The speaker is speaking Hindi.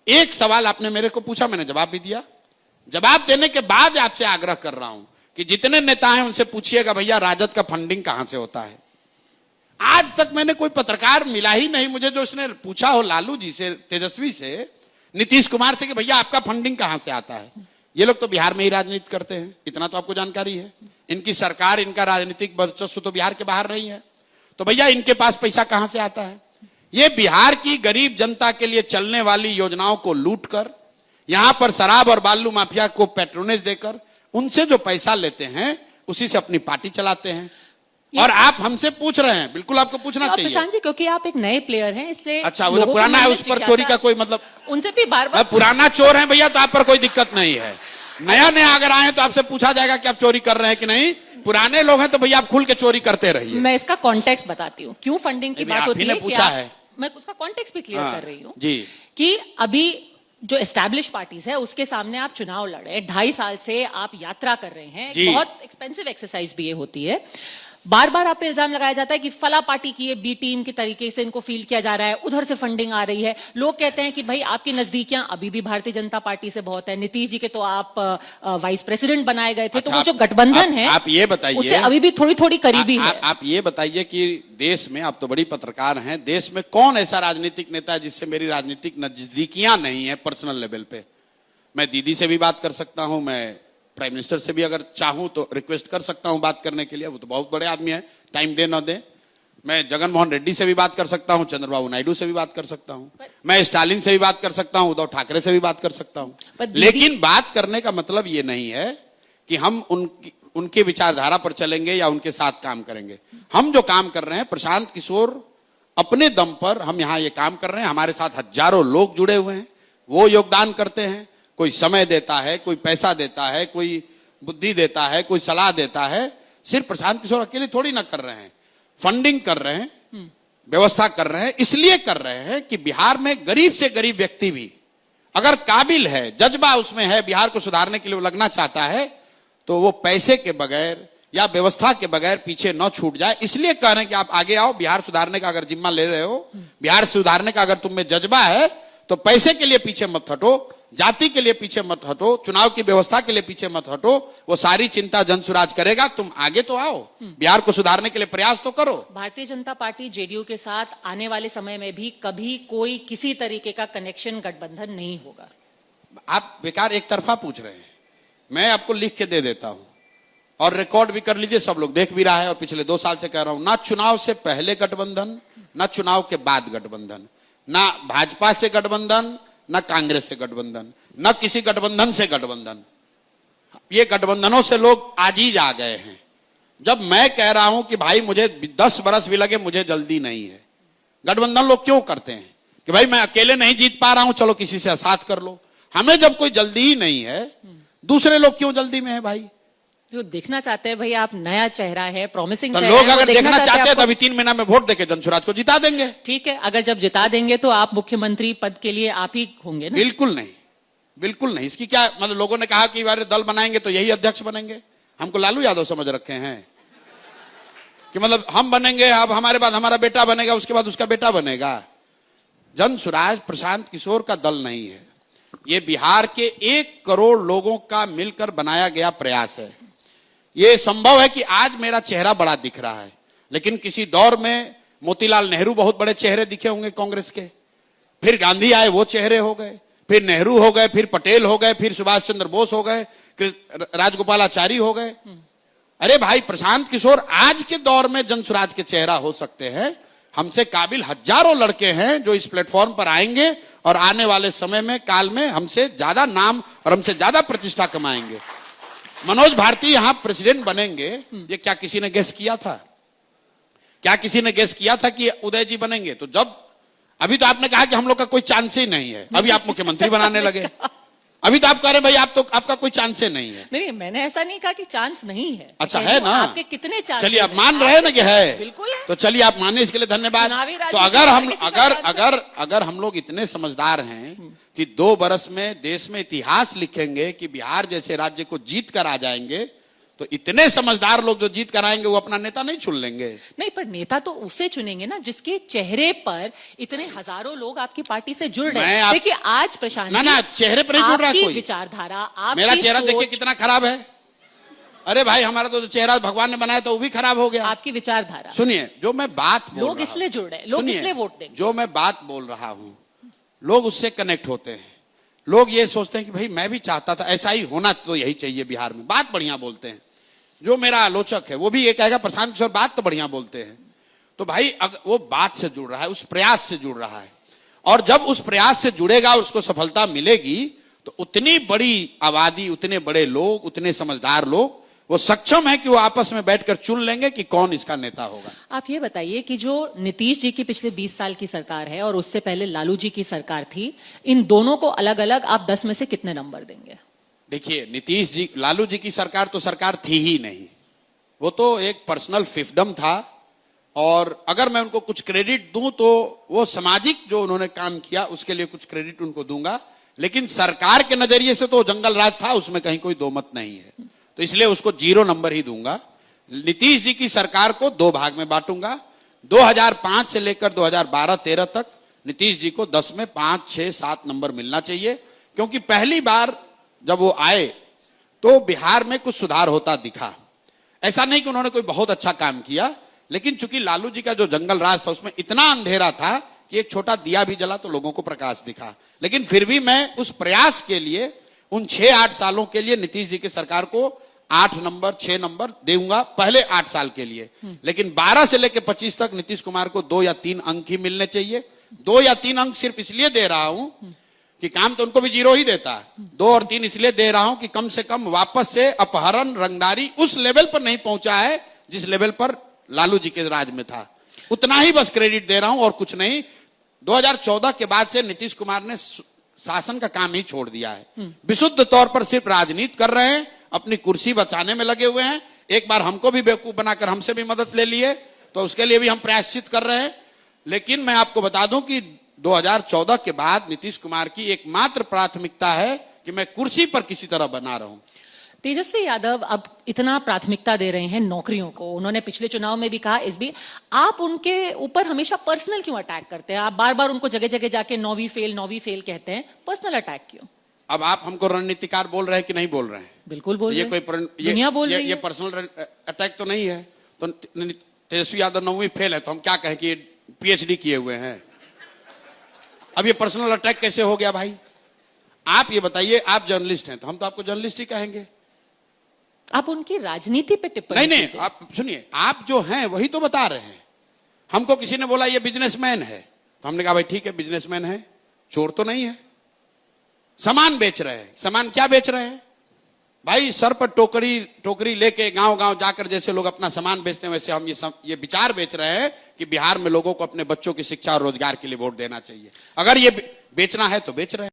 एक सवाल आपने मेरे को पूछा, मैंने जवाब भी दिया। जवाब देने के बाद आपसे आग्रह कर रहा हूं कि जितने नेता हैं उनसे पूछिएगा भैया राजद का फंडिंग कहां से होता है। आज तक मैंने कोई पत्रकार मिला ही नहीं मुझे जो उसने पूछा हो लालू जी से, तेजस्वी से, नीतीश कुमार से कि भैया आपका फंडिंग कहां से आता है। ये लोग तो बिहार में ही राजनीति करते हैं, इतना तो आपको जानकारी है। इनकी सरकार, इनका राजनीतिक वर्चस्व तो बिहार के बाहर नहीं है, तो भैया इनके पास पैसा कहां से आता है। ये बिहार की गरीब जनता के लिए चलने वाली योजनाओं को लूट कर, यहां पर शराब और बालू माफिया को पैट्रोनेज देकर उनसे जो पैसा लेते हैं उसी से अपनी पार्टी चलाते हैं। और आप हमसे पूछ रहे हैं, बिल्कुल आपको पूछना चाहिए प्रशांत जी, क्योंकि आप एक नए प्लेयर हैं इसलिए। अच्छा, वो तो पुराना है, उस पर चोरी का कोई मतलब, उनसे भी बार बार पुराना चोर है भैया तो आप पर कोई दिक्कत नहीं है। नया नया अगर आए तो आपसे पूछा जाएगा कि आप चोरी कर रहे हैं कि नहीं। पुराने लोग हैं तो भैया आप खुल के चोरी करते रहिए। मैं इसका कॉन्टेक्स्ट बताती हूँ, क्यों फंडिंग की बात होती है। पूछा है, मैं उसका कॉन्टेक्स्ट भी क्लियर कर रही हूँ जी, कि अभी जो एस्टैब्लिश पार्टीज है उसके सामने आप चुनाव लड़े, 2.5 साल से आप यात्रा कर रहे हैं, बहुत एक्सपेंसिव एक्सरसाइज भी ये होती है। बार बार आप पे इल्जाम लगाया जाता है कि फला पार्टी की ये बी टीम की तरीके से इनको फील किया जा रहा है, उधर से फंडिंग आ रही है। लोग कहते हैं कि भाई आपकी नजदीकियां अभी भी भारतीय जनता पार्टी से बहुत है। नीतीश जी के तो आप वाइस प्रेसिडेंट बनाए गए थे। अच्छा, तो वो जो गठबंधन है आप ये बताइए, उससे अभी भी थोड़ी थोड़ी करीबी है। आप ये बताइए कि देश में, आप तो बड़ी पत्रकार हैं, देश में कौन ऐसा राजनीतिक नेता है जिससे मेरी राजनीतिक नजदीकियां नहीं है पर्सनल लेवल पे। मैं दीदी से भी बात कर सकता हूं, मैं प्राइम मिनिस्टर से भी अगर चाहूं तो रिक्वेस्ट कर सकता हूं बात करने के लिए, वो तो बहुत बड़े आदमी है, टाइम दे न दे। मैं जगन मोहन रेड्डी से भी बात कर सकता हूं, चंद्रबाबू नायडू से भी बात कर सकता हूं, मैं स्टालिन से भी बात कर सकता हूं, उद्धव ठाकरे से भी बात कर सकता हूं। लेकिन बात करने का मतलब ये नहीं है कि हम उनकी विचारधारा पर चलेंगे या उनके साथ काम करेंगे। हम जो काम कर रहे हैं, प्रशांत किशोर अपने दम पर हम यहां ये काम कर रहे हैं। हमारे साथ हजारों लोग जुड़े हुए हैं, वो योगदान करते हैं। कोई समय देता है, कोई पैसा देता है, कोई बुद्धि देता है, कोई सलाह देता है। सिर्फ प्रशांत किशोर अकेले थोड़ी ना कर रहे हैं, फंडिंग कर रहे हैं, व्यवस्था कर रहे हैं। इसलिए कर रहे हैं कि बिहार में गरीब से गरीब व्यक्ति भी अगर काबिल है, जज्बा उसमें है, बिहार को सुधारने के लिए वो लगना चाहता है, तो वो पैसे के बगैर या व्यवस्था के बगैर पीछे न छूट जाए। इसलिए कह रहे हैं कि आप आगे आओ, बिहार सुधारने का अगर जिम्मा ले रहे हो, बिहार सुधारने का अगर तुम में जज्बा है, तो पैसे के लिए पीछे मत हटो, जाति के लिए पीछे मत हटो, चुनाव की व्यवस्था के लिए पीछे मत हटो। वो सारी चिंता जनसुराज करेगा, तुम आगे तो आओ, बिहार को सुधारने के लिए प्रयास तो करो। भारतीय जनता पार्टी जेडीयू के साथ आने वाले समय में भी कभी कोई किसी तरीके का कनेक्शन, गठबंधन नहीं होगा। आप बेकार एक तरफा पूछ रहे हैं, मैं आपको लिख के दे देता हूं और रिकॉर्ड भी कर लीजिए, सब लोग देख भी रहा है। और पिछले 2 साल से कह रहा हूं, ना चुनाव से पहले गठबंधन, ना चुनाव के बाद गठबंधन, ना भाजपा से गठबंधन, ना कांग्रेस से गठबंधन, ना किसी गठबंधन से गठबंधन। ये गठबंधनों से लोग आजीज आ गए हैं। जब मैं कह रहा हूं कि भाई मुझे 10 बरस भी लगे, मुझे जल्दी नहीं है। गठबंधन लोग क्यों करते हैं कि भाई मैं अकेले नहीं जीत पा रहा हूं, चलो किसी से साथ कर लो। हमें जब कोई जल्दी ही नहीं है, दूसरे लोग क्यों जल्दी में है भाई? जो देखना चाहते हैं भाई, आप नया चेहरा है, प्रॉमिसिंग तो लोग अगर देखना चाहते हैं तो अभी 3 महीना में वोट देके जनसुराज को जिता देंगे। ठीक है, अगर जब जिता देंगे तो आप मुख्यमंत्री पद के लिए आप ही होंगे ना? बिल्कुल नहीं, बिल्कुल नहीं। इसकी क्या मतलब, लोगों ने कहा कि बारे दल बनाएंगे तो यही अध्यक्ष बनेंगे। हमको लालू यादव समझ रखे हैं कि मतलब हम बनेंगे, अब हमारे बाद हमारा बेटा बनेगा, उसके बाद उसका बेटा बनेगा। जनसुराज प्रशांत किशोर का दल नहीं है, ये बिहार के 1 करोड़ लोगों का मिलकर बनाया गया प्रयास है। ये संभव है कि आज मेरा चेहरा बड़ा दिख रहा है, लेकिन किसी दौर में मोतीलाल नेहरू बहुत बड़े चेहरे दिखे होंगे कांग्रेस के, फिर गांधी आए वो चेहरे हो गए, फिर नेहरू हो गए, फिर पटेल हो गए, फिर सुभाष चंद्र बोस हो गए, राजगोपालाचारी हो गए। अरे भाई, प्रशांत किशोर आज के दौर में जनसुराज के चेहरा हो सकते हैं। हमसे काबिल हजारों लड़के हैं जो इस प्लेटफॉर्म पर आएंगे और आने वाले समय में, काल में हमसे ज्यादा नाम और हमसे ज्यादा प्रतिष्ठा कमाएंगे। मनोज भारती यहां प्रेसिडेंट बनेंगे, ये क्या किसी ने गेस किया था? क्या किसी ने गेस किया था कि उदय जी बनेंगे? तो जब अभी तो आपने कहा कि हम लोग का कोई चांस ही नहीं है, अभी आप मुख्यमंत्री बनाने लगे। अभी तो आप कह रहे भाई आप तो, आपका कोई चांस ही नहीं है। नहीं, मैंने ऐसा नहीं कहा कि चांस नहीं है। अच्छा, है ना? आपके कितने चांस? चलिए, आप मान रहे हैं ना कि है। बिल्कुल है। तो चलिए, आप माने, इसके लिए धन्यवाद। तो अगर हम लोग इतने समझदार हैं कि 2 बरस में देश में इतिहास लिखेंगे कि बिहार जैसे राज्य को जीत कर आ जाएंगे, तो इतने समझदार लोग जो जीत कर आएंगे वो अपना नेता नहीं चुन लेंगे। नहीं, पर नेता तो उसे चुनेंगे ना जिसके चेहरे पर इतने हजारों लोग आपकी पार्टी से जुड़ रहे हैं। देखिए आज प्रशांत ना चेहरे पर नहीं जुड़ रहा कोई। विचारधारा, मेरा चेहरा देखिए कितना खराब है। अरे भाई हमारा तो चेहरा भगवान ने बनाया तो वो भी खराब हो गया। आपकी विचारधारा सुनिए, जो मैं बात बोल लोग इसलिए जुड़ रहे हैं, लोग इसलिए वोट देंगे। जो मैं बात बोल रहा हूं लोग उससे कनेक्ट होते हैं। लोग ये सोचते हैं कि भाई मैं भी चाहता था, ऐसा ही होना तो यही चाहिए बिहार में। बात बढ़िया बोलते हैं। जो मेरा आलोचक है वो भी ये कहेगा प्रशांत किशोर बात तो बढ़िया बोलते हैं। तो भाई अगर वो बात से जुड़ रहा है, उस प्रयास से जुड़ रहा है, और जब उस प्रयास से जुड़ेगा उसको सफलता मिलेगी तो उतनी बड़ी आबादी, उतने बड़े लोग, उतने समझदार लोग वो सक्षम है कि वो आपस में बैठकर चुन लेंगे कि कौन इसका नेता होगा। आप ये बताइए कि जो नीतीश जी की पिछले 20 साल की सरकार है और उससे पहले लालू जी की सरकार थी, इन दोनों को अलग अलग आप 10 में से कितने नंबर देंगे? देखिए, नीतीश जी, लालू जी की सरकार तो सरकार थी ही नहीं, वो तो एक पर्सनल फिफ्डम था। और अगर मैं उनको कुछ क्रेडिट दूं तो वो सामाजिक जो उन्होंने काम किया उसके लिए कुछ क्रेडिट उनको दूंगा, लेकिन सरकार के नजरिए से तो जंगल राज था, उसमें कहीं कोई दो मत नहीं है, तो इसलिए उसको 0 नंबर ही दूंगा। नीतीश जी की सरकार को 2 भाग में बांटूंगा। 2005 से लेकर 2012-13 तक नीतीश जी को 10 में 5, 6, 7 नंबर मिलना चाहिए, क्योंकि पहली बार जब वो आए तो बिहार में कुछ सुधार होता दिखा। ऐसा नहीं कि उन्होंने कोई बहुत अच्छा काम किया, लेकिन चूंकि लालू जी का जो जंगल राज था उसमें इतना अंधेरा था कि एक छोटा दिया भी जला तो लोगों को प्रकाश दिखा। लेकिन फिर भी मैं उस प्रयास के लिए उन 6-8 सालों के लिए नीतीश जी की सरकार को 8 नंबर 6 नंबर दूंगा, पहले 8 साल के लिए। लेकिन 12 से लेकर 25 तक नीतीश कुमार को 2 या 3 अंक ही मिलने चाहिए। 2 या 3 अंक सिर्फ इसलिए दे रहा हूं कि काम तो उनको भी 0 ही देता है। 2 और 3 इसलिए दे रहा हूं कि कम से कम वापस से अपहरण, रंगदारी उस लेवल पर नहीं पहुंचा है जिस लेवल पर लालू जी के राज में था। उतना ही बस क्रेडिट दे रहा हूं और कुछ नहीं। 2014 के बाद से नीतीश कुमार ने शासन का काम ही छोड़ दिया है। विशुद्ध तौर पर सिर्फ राजनीति कर रहे हैं, अपनी कुर्सी बचाने में लगे हुए हैं। एक बार हमको भी बेवकूफ बनाकर हमसे भी मदद ले लिए, तो उसके लिए भी हम प्रायश्चित कर रहे हैं। लेकिन मैं आपको बता दूं कि 2014 के बाद नीतीश कुमार की एकमात्र प्राथमिकता है कि मैं कुर्सी पर किसी तरह बना रहूं। तेजस्वी यादव अब इतना प्राथमिकता दे रहे हैं नौकरियों को, उन्होंने पिछले चुनाव में भी कहा, इस भी आप उनके ऊपर हमेशा पर्सनल क्यों अटैक करते हैं? आप बार बार उनको जगह जगह जाके 9वीं फेल कहते हैं, पर्सनल अटैक क्यों? अब आप हमको रणनीतिकार बोल रहे हैं कि नहीं बोल रहे हैं? बिल्कुल बोल रहे हैं। दुनिया बोल रही है। ये पर्सनल अटैक तो नहीं है। तो तेजस्वी यादव 9वीं फेल है तो हम क्या कहें कि PhD किए हुए हैं? अब ये पर्सनल अटैक कैसे हो गया भाई? आप ये बताइए, आप जर्नलिस्ट हैं तो हम तो आपको जर्नलिस्ट ही कहेंगे। आप उनकी राजनीति पे टिप्पणी नहीं, आप सुनिए, आप जो हैं वही तो बता रहे हैं। हमको किसी ने बोला ये बिजनेसमैन है तो हमने कहा भाई ठीक है, बिजनेसमैन है, चोर तो नहीं है। सामान बेच रहे हैं, सामान क्या बेच रहे हैं भाई? सर पर टोकरी लेके गांव गांव जाकर जैसे लोग अपना सामान बेचते हैं, वैसे हम ये विचार बेच रहे हैं कि बिहार में लोगों को अपने बच्चों की शिक्षा और रोजगार के लिए वोट देना चाहिए। अगर ये बेचना है तो बेच रहे हैं।